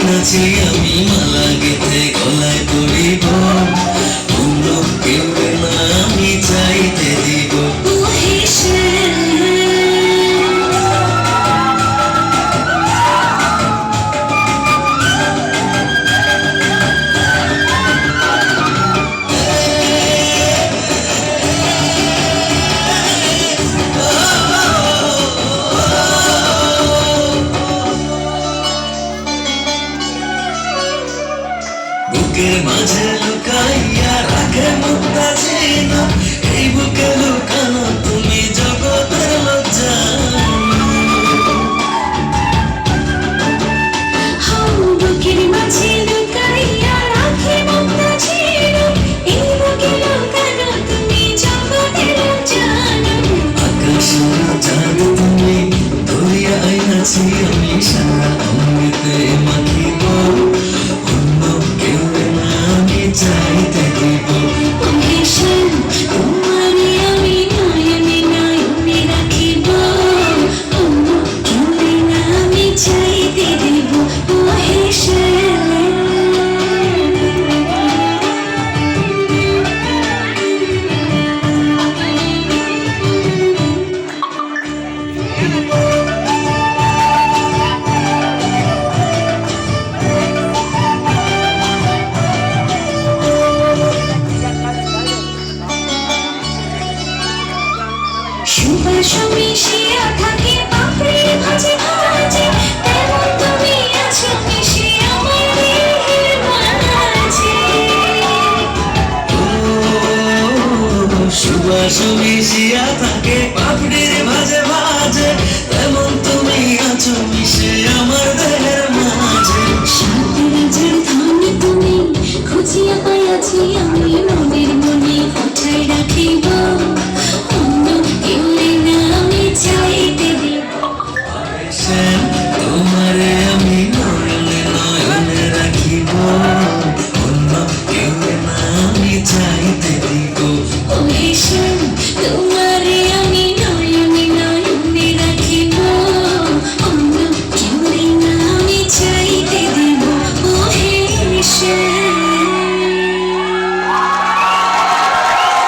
নাচি আমি মালা গেতে গলায় পড়িব অন্য কেউ না আমি চাইতে দিব বুকের মাঝে লুকাইয়া রাখে মুক্তা ছিল এই বুকে লুকানো তুমি জগতের লজ্জা বুকের মাঝে লুকাইয়া রাখে মুক্তা ছিল এই বুকে লুকানো তুমি জগতের লজ্জা আকাশ জানো তুমি ধরিয়া আইনাছি আমি সারা অমৃতে মাখিব অন্য কেউ না আমি চাইতে দিব তোমারে আমি নয়নে নয়নে রাখিব অন্য কেউ না আমি চাইতে দিব সুবাস মিশিয়া থাকে পাপড়ির ভাজে ভাজে তেমন তুমি আছো মিশে আমার দেহের মাঝে সুবাস মিশিয়া থাকে পাপড়ির